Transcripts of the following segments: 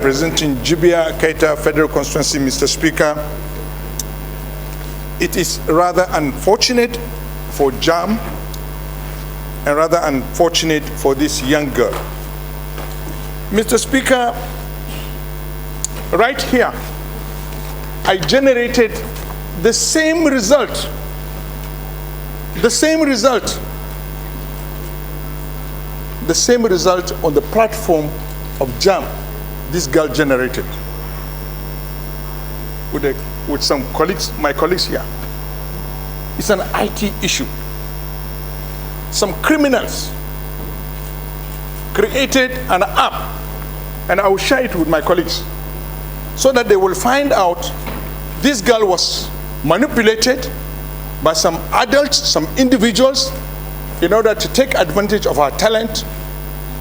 Representing Jibia Keita Federal Constituency, Mr. Speaker, it is rather unfortunate for JAMB and rather unfortunate for this young girl. Mr. Speaker, right here, I generated the same result on the platform of JAMB. This girl generated with some colleagues, my colleagues here. It's an IT issue. Some criminals created an app, and I will share it with my colleagues so that they will find out this girl was manipulated by some adults, some individuals, in order to take advantage of her talent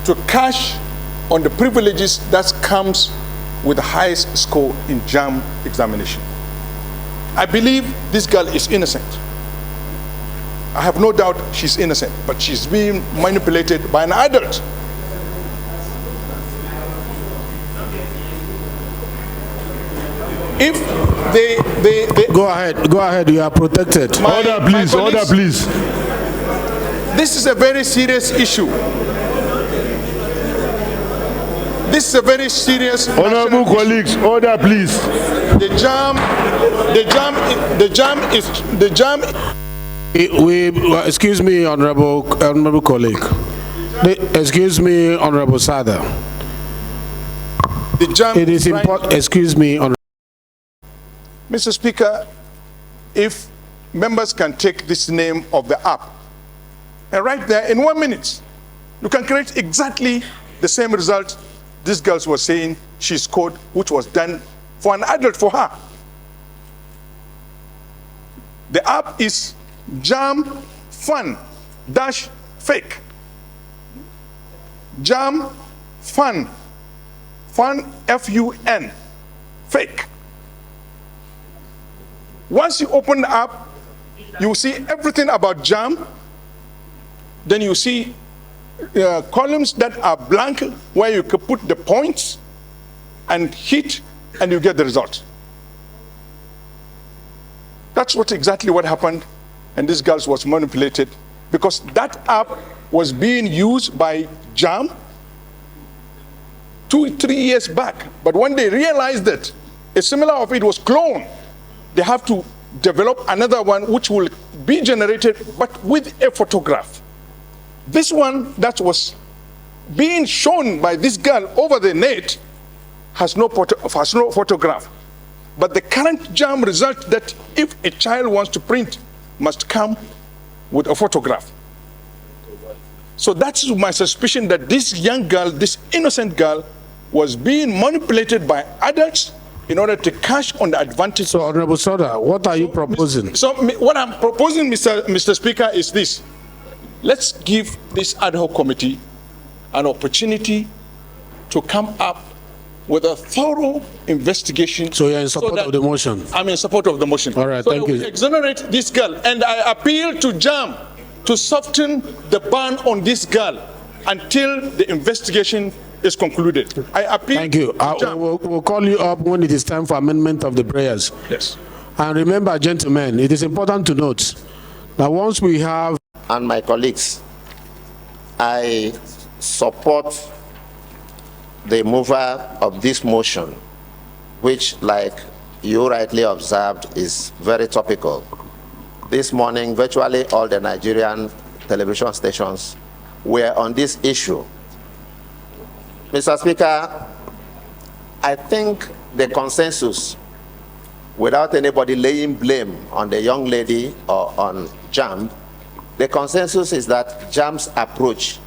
to cash on the privileges that comes with the highest score in JAMB examination. I believe this girl is innocent. I have no doubt she's innocent, but she's being manipulated by an adult. If they go ahead, you are protected. Order please. This is a very serious issue. This is a very serious. Honorable colleagues, order please. The JAMB. Excuse me, honorable colleague. Excuse me, honorable Sada. The JAMB. It is important. Excuse me, honorable. Mr. Speaker, if members can take this name of the app and right there in 1 minute, you can create exactly the same result this girl was saying she scored, which was done for an adult for her. The app is JAMB Fun-Fake. JAMB Fun F-U-N, fake. Once you open the app, you see everything about JAMB. Then you see columns that are blank where you can put the points and hit and you get the result. That's exactly what happened, and this girl was manipulated because that app was being used by JAMB 2-3 years back. But when they realized that a similar of it was cloned, they have to develop another one which will be generated but with a photograph. This one that was being shown by this girl over the net has no photograph. But the current JAMB result that if a child wants to print must come with a photograph. So that's my suspicion that this young girl, this innocent girl, was being manipulated by adults in order to cash on the advantage. So, Honorable Soda, what are you proposing? So what I'm proposing, Mr. Speaker, is this. Let's give this ad hoc committee an opportunity to come up with a thorough investigation. So you're in support of the motion? I'm in support of the motion. All right, thank you. Exonerate this girl, and I appeal to JAMB to soften the ban on this girl until the investigation is concluded. I appeal. Thank you. We'll call you up when it is time for amendment of the prayers. Yes. And remember, gentlemen, it is important to note that once we have. And my colleagues, I support the mover of this motion, which, like you rightly observed, is very topical. This morning, virtually all the Nigerian television stations were on this issue. Mr. Speaker, I think the consensus, without anybody laying blame on the young lady or on JAMB, the consensus is that JAMB's approach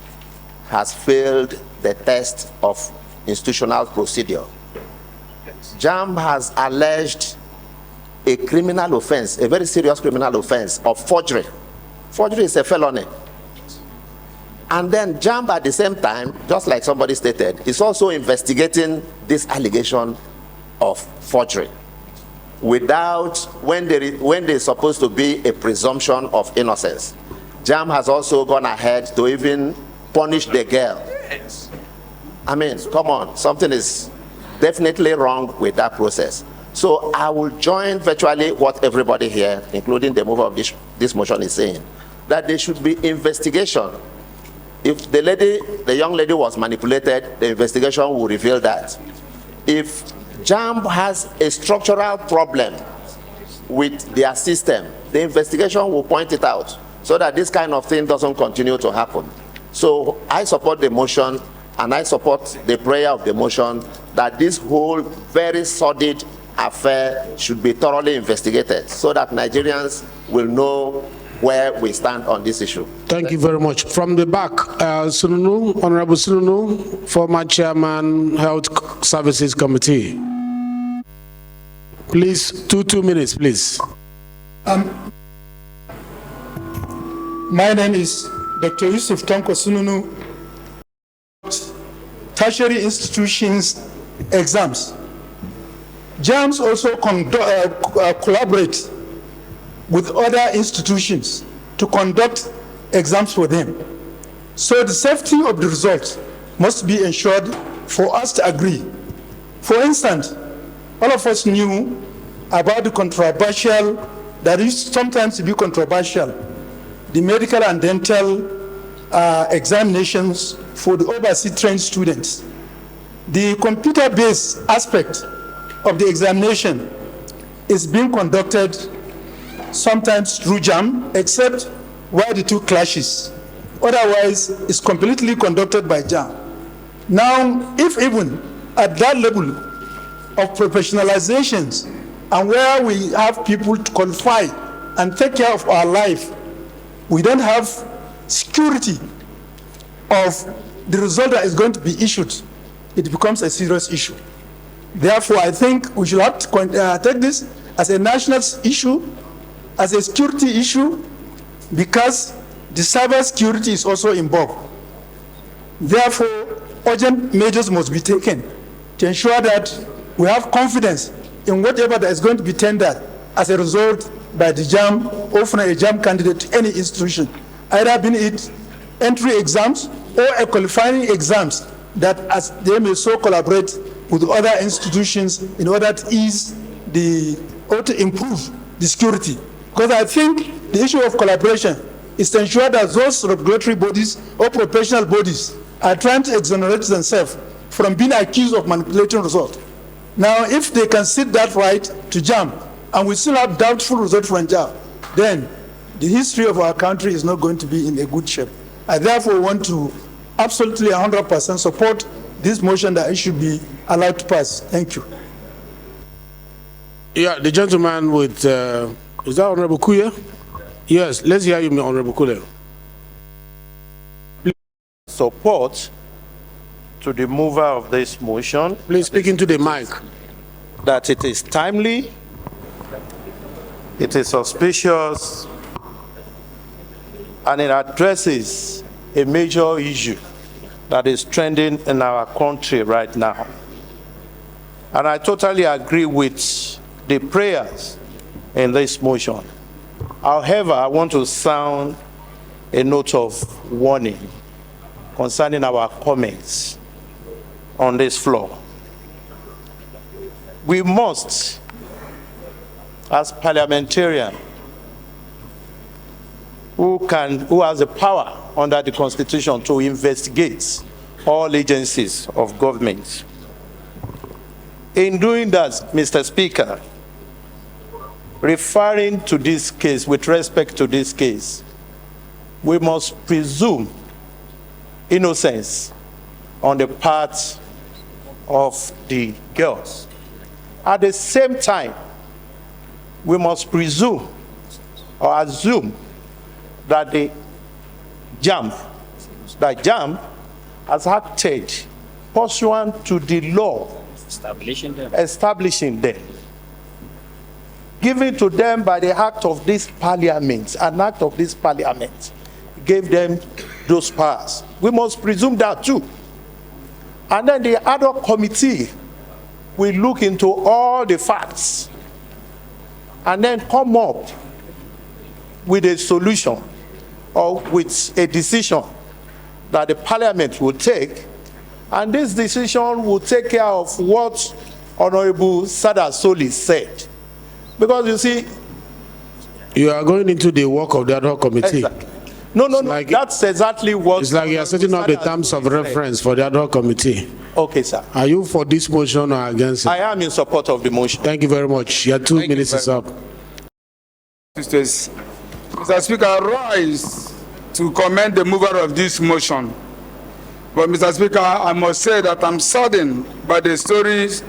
has failed the test of institutional procedure. JAMB has alleged a criminal offense, a very serious criminal offense of forgery. Forgery is a felony. And then JAMB at the same time, just like somebody stated, is also investigating this allegation of forgery without, when there is supposed to be a presumption of innocence. JAMB has also gone ahead to even punish the girl. I mean, come on, something is definitely wrong with that process. So I will join virtually what everybody here, including the mover of this motion, is saying, that there should be investigation. If the young lady was manipulated, the investigation will reveal that. If JAMB has a structural problem with their system, the investigation will point it out so that this kind of thing doesn't continue to happen. So I support the motion, and I support the prayer of the motion that this whole very sordid affair should be thoroughly investigated so that Nigerians will know where we stand on this issue. Thank you very much. From the back, Sununu, Honorable Sununu, former Chairman, Health Services Committee. Please, two minutes, please. My name is Dr. Yusuf Tanko Sununu. Tertiary institutions exams. JAMBs also collaborate with other institutions to conduct exams for them. So the safety of the results must be ensured for us to agree. For instance, all of us knew about the controversial, that used sometimes to be controversial, the medical and dental examinations for the overseas trained students. The computer-based aspect of the examination is being conducted sometimes through JAMB, except where the two clashes. Otherwise, it's completely conducted by JAMB. Now, if even at that level of professionalizations and where we have people to qualify and take care of our life, we don't have security of the result that is going to be issued, it becomes a serious issue. Therefore, I think we should have to take this as a national issue, as a security issue, because the cyber security is also involved. Therefore, urgent measures must be taken to ensure that we have confidence in whatever that is going to be tendered as a result by the JAMB or from a JAMB candidate to any institution, either being it entry exams or a qualifying exams, that as they may so collaborate with other institutions in order to ease or to improve the security. Because I think the issue of collaboration is to ensure that those regulatory bodies or professional bodies are trying to exonerate themselves from being accused of manipulating results. Now, if they can sit that right to JAMB, and we still have doubtful results from JAMB, then the history of our country is not going to be in a good shape. I therefore want to absolutely 100% support this motion that it should be allowed to pass. Thank you. Yeah, the gentleman with, is that Honorable Kuya? Yes, let's hear you, Honorable Kuya. Support to the mover of this motion. Please speak into the mic. That it is timely, it is auspicious, and it addresses a major issue that is trending in our country right now. And I totally agree with the prayers in this motion. However, I want to sound a note of warning concerning our comments on this floor. We must, as parliamentarians, who has the power under the Constitution to investigate all agencies of government. In doing that, Mr. Speaker, referring to this case, with respect to this case, we must presume innocence on the part of the girls. At the same time, we must presume or assume that the JAMB has acted pursuant to the law establishing them, given to them by the act of this parliament. An act of this parliament gave them those powers. We must presume that too. And then the ad hoc committee will look into all the facts and then come up with a solution or with a decision that the parliament will take And this decision will take care of what Honorable Sada Soli said. Because you see, You are going into the work of the ad hoc committee. exactly. No, like- that's exactly what. It's like you are setting up the terms of reference for the ad hoc committee. Okay, sir. Are you for this motion or against it? I am in support of the motion. Thank you very much. Your 2 minutes is up. Mr. Speaker, I rise to commend the mover of this motion. But, Mr. Speaker, I must say that I'm saddened by the stories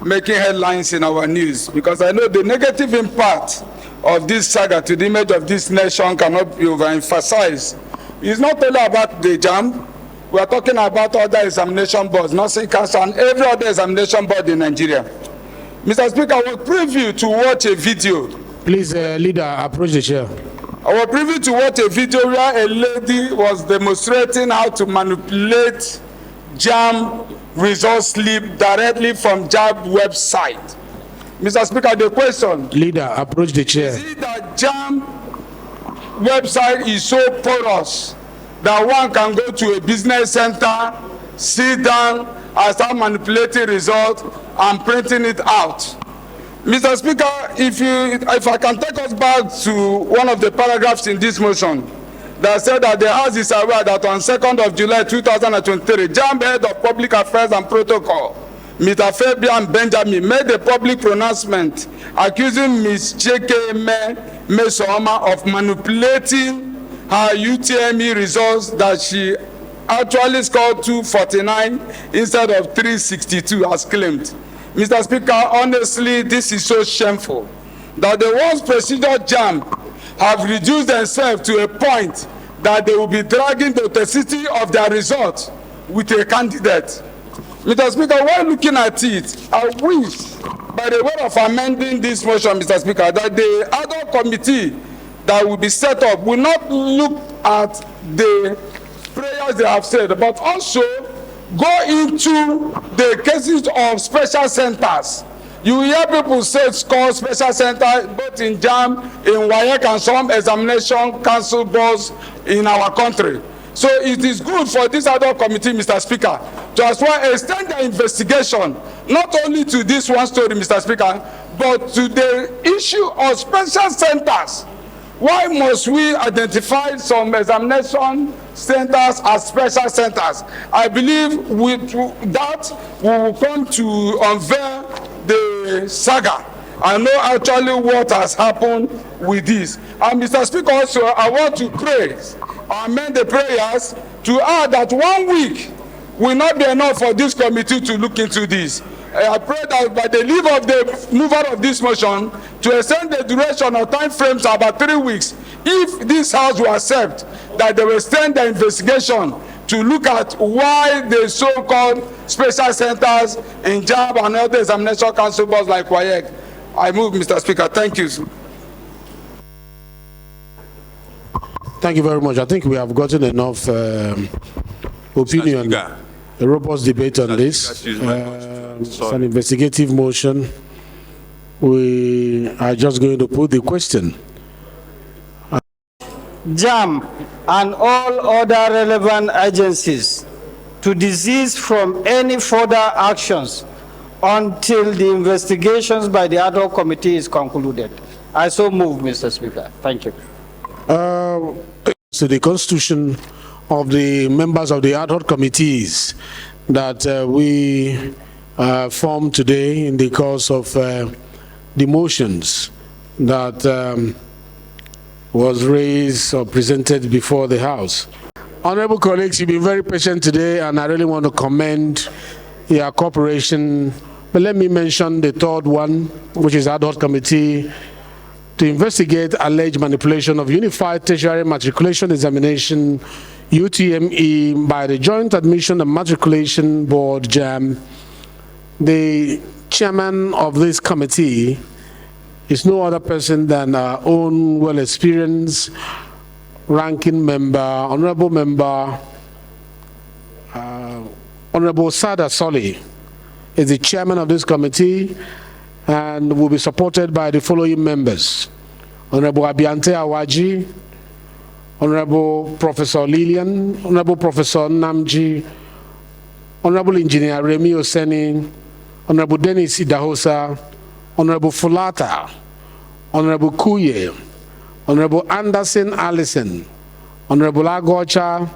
making headlines in our news, because I know the negative impact of this saga to the image of this nation cannot be overemphasized. It's not only about the JAMB. We are talking about other examination boards, nursing council, and every other examination board in Nigeria. Mr. Speaker, I was privy to watch a video. Please, leader, approach the chair. I was privy to watch a video where a lady was demonstrating how to manipulate JAMB result slip directly from JAMB website. Mr. Speaker, the question, Leader, approach the chair. is it that JAMB website is so porous that one can go to a business center, sit down, and start manipulating results and printing it out? Mr. Speaker, if I can take us back to one of the paragraphs in this motion that said that the House is aware that on 2nd of July 2023, JAMB Head of Public Affairs and Protocol, Mr. Fabian Benjamin, made a public pronouncement accusing Ms. Ejikeme Mmesoma of manipulating her UTME results, that she actually scored 249 instead of 362 as claimed. Mr. Speaker, honestly, this is so shameful that the ones procedure JAMB have reduced themselves to a point that they will be dragging the authenticity of their results with a candidate. Mr. Speaker, while looking at it, I wish, by the way of amending this motion, Mr. Speaker, that the ad hoc committee that will be set up will not look at the prayers they have said, but also go into the cases of special centers. You hear people say it's called special center both in JAMB, in WIKELEAKS, and some examination council boards in our country. So it is good for this ad hoc committee, Mr. Speaker, to as well extend the investigation not only to this one story, Mr. Speaker, but to the issue of special centers. Why must we identify some examination centers as special centers? I believe with that we will come to unveil the saga and know actually what has happened with this. And Mr. Speaker, also I want to pray, amend the prayers to add that 1 week will not be enough for this committee to look into this. I pray that by the leave of the mover of this motion to extend the duration of time frames to about 3 weeks, if this House will accept that they will extend the investigation to look at why the so-called special centers in JAMB and other examination council boards like WIKELEAKS. I move, Mr. Speaker. Thank you. Thank you very much. I think we have gotten enough opinion, a robust debate on this. It's an investigative motion. We are just going to put the question. JAMB and all other relevant agencies to desist from any further actions until the investigations by the ad hoc committee is concluded. I so move, Mr. Speaker. Thank you. So the constitution of the members of the ad hoc committees that we formed today in the course of the motions that was raised or presented before the House. Honorable colleagues, you've been very patient today, and I really want to commend your cooperation. But let me mention the third one, which is ad hoc committee to investigate alleged manipulation of Unified Tertiary Matriculation Examination, UTME, by the Joint Admission and Matriculation Board, JAMB. The chairman of this committee is no other person than our own well-experienced ranking member, honorable member, Honorable Sada Soli is the chairman of this committee and will be supported by the following members: Honorable Abiante Awaji, Honorable Professor Lillian, Honorable Professor Namji, Honorable Engineer Remi Oseni, Honorable Dennis Idahosa, Honorable Fulata, Honorable Kuye, Honorable Anderson Allison, Honorable Agocha,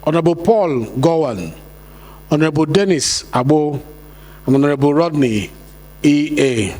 Honorable Paul Gowan, Honorable Dennis Abo, and Honorable Rodney E.A.